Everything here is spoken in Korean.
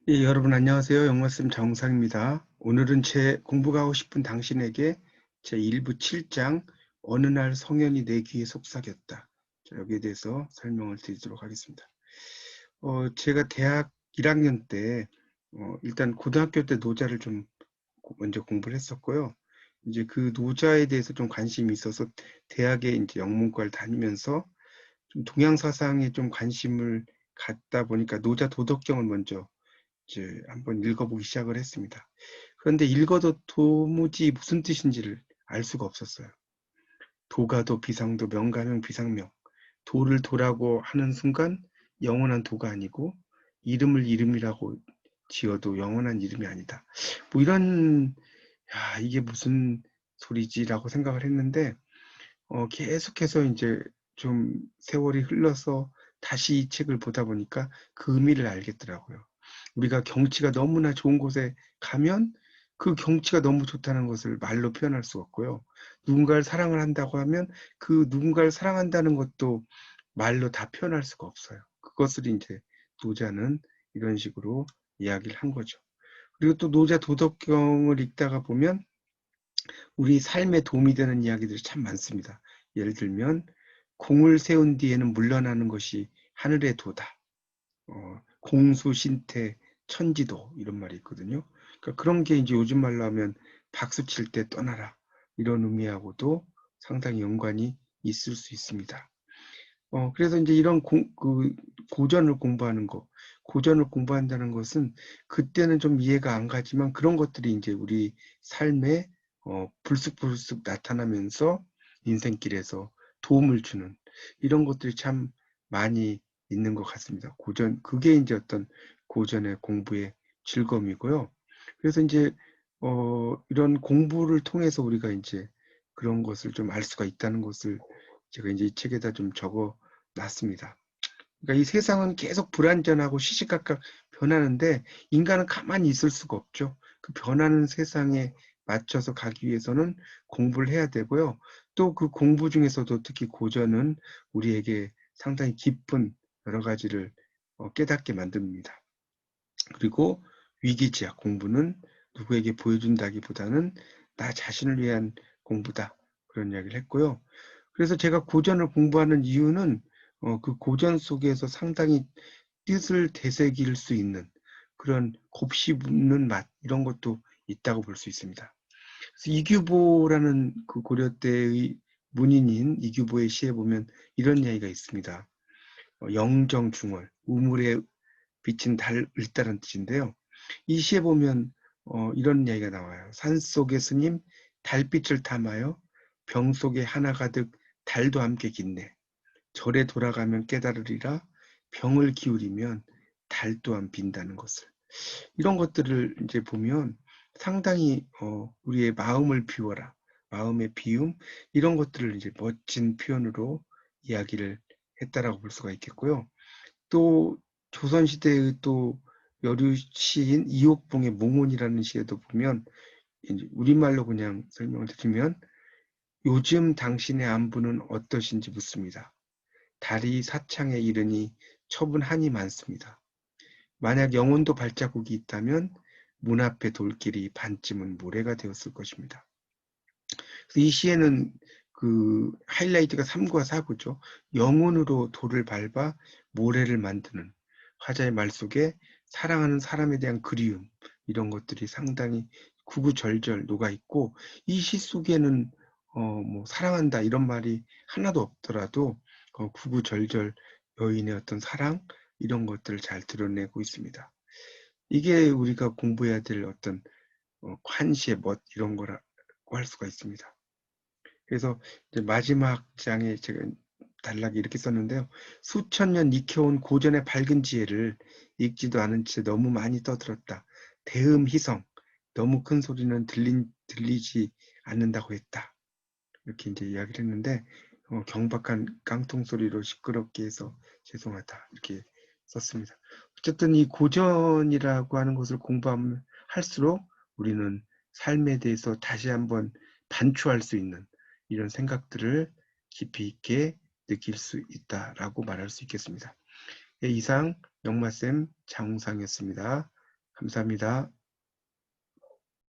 예, 여러분 안녕하세요. 영어쌤 정상입니다. 오늘은 제 공부가 하고 싶은 당신에게 제 1부 7장 어느 날 성현이 내 귀에 속삭였다. 자, 여기에 대해서 설명을 드리도록 하겠습니다. 제가 대학 1학년 때 일단 고등학교 때 노자를 좀 먼저 공부를 했었고요. 이제 그 노자에 대해서 좀 관심이 있어서 대학에 이제 영문과를 다니면서 좀 동양 사상에 좀 관심을 갖다 보니까 노자 도덕경을 먼저 이제 한번 읽어보기 시작을 했습니다. 그런데 읽어도 도무지 무슨 뜻인지를 알 수가 없었어요. 도가도 비상도 명가명 비상명. 도를 도라고 하는 순간 영원한 도가 아니고 이름을 이름이라고 지어도 영원한 이름이 아니다. 뭐 이런 이게 무슨 소리지라고 생각을 했는데 계속해서 이제 좀 세월이 흘러서 다시 이 책을 보다 보니까 그 의미를 알겠더라고요. 우리가 경치가 너무나 좋은 곳에 가면 그 경치가 너무 좋다는 것을 말로 표현할 수 없고요. 누군가를 사랑을 한다고 하면 그 누군가를 사랑한다는 것도 말로 다 표현할 수가 없어요. 그것을 이제 노자는 이런 식으로 이야기를 한 거죠. 그리고 또 노자 도덕경을 읽다가 보면 우리 삶에 도움이 되는 이야기들이 참 많습니다. 예를 들면 공을 세운 뒤에는 물러나는 것이 하늘의 도다. 공수신태 천지도 이런 말이 있거든요. 그러니까 그런 게 이제 요즘 말로 하면 박수 칠 때 떠나라 이런 의미하고도 상당히 연관이 있을 수 있습니다. 그래서 이제 이런 고전을 공부하는 거, 고전을 공부한다는 것은 그때는 좀 이해가 안 가지만 그런 것들이 이제 우리 삶에 불쑥불쑥 나타나면서 인생길에서 도움을 주는 이런 것들이 참 많이 있는 것 같습니다. 고전, 그게 이제 어떤 고전의 공부의 즐거움이고요. 그래서 이제 이런 공부를 통해서 우리가 이제 그런 것을 좀 알 수가 있다는 것을 제가 이제 이 책에다 좀 적어 놨습니다. 그러니까 이 세상은 계속 불완전하고 시시각각 변하는데 인간은 가만히 있을 수가 없죠. 그 변하는 세상에 맞춰서 가기 위해서는 공부를 해야 되고요. 또 그 공부 중에서도 특히 고전은 우리에게 상당히 깊은 여러 가지를 깨닫게 만듭니다. 그리고 위기지약 공부는 누구에게 보여준다기보다는 나 자신을 위한 공부다. 그런 이야기를 했고요. 그래서 제가 고전을 공부하는 이유는 그 고전 속에서 상당히 뜻을 되새길 수 있는 그런 곱씹는 맛 이런 것도 있다고 볼 수 있습니다. 그래서 이규보라는 그 고려 때의 문인인 이규보의 시에 보면 이런 이야기가 있습니다. 영정중월, 우물에 비친 달을 따른 뜻인데요. 이 시에 보면 이런 이야기가 나와요. 산속의 스님 달빛을 탐하여 병 속에 하나 가득 달도 함께 깃네. 절에 돌아가면 깨달으리라 병을 기울이면 달 또한 빈다는 것을. 이런 것들을 이제 보면 상당히 우리의 마음을 비워라. 마음의 비움 이런 것들을 이제 멋진 표현으로 이야기를 했다라고 볼 수가 있겠고요. 또 조선시대의 또 여류 시인 이옥봉의 몽혼이라는 시에도 보면 이제 우리말로 그냥 설명을 드리면 요즘 당신의 안부는 어떠신지 묻습니다. 달이 사창에 이르니 처분한이 많습니다. 만약 영혼도 발자국이 있다면 문 앞의 돌길이 반쯤은 모래가 되었을 것입니다. 그래서 이 시에는 그 하이라이트가 3구와 4구죠. 영혼으로 돌을 밟아 모래를 만드는 화자의 말 속에 사랑하는 사람에 대한 그리움 이런 것들이 상당히 구구절절 녹아 있고 이 시 속에는 뭐 사랑한다 이런 말이 하나도 없더라도 구구절절 여인의 어떤 사랑 이런 것들을 잘 드러내고 있습니다. 이게 우리가 공부해야 될 어떤 관시의 멋 이런 거라고 할 수가 있습니다. 그래서 이제 마지막 장에 제가 단락이 이렇게 썼는데요. 수천 년 익혀온 고전의 밝은 지혜를 읽지도 않은 채 너무 많이 떠들었다. 대음 희성, 너무 큰 소리는 들리지 않는다고 했다. 이렇게 이제 이야기를 했는데 경박한 깡통 소리로 시끄럽게 해서 죄송하다 이렇게 썼습니다. 어쨌든 이 고전이라고 하는 것을 공부하면 할수록 우리는 삶에 대해서 다시 한번 반추할 수 있는 이런 생각들을 깊이 있게 느낄 수 있다라고 말할 수 있겠습니다. 예, 이상 영마쌤 장웅상이었습니다. 감사합니다.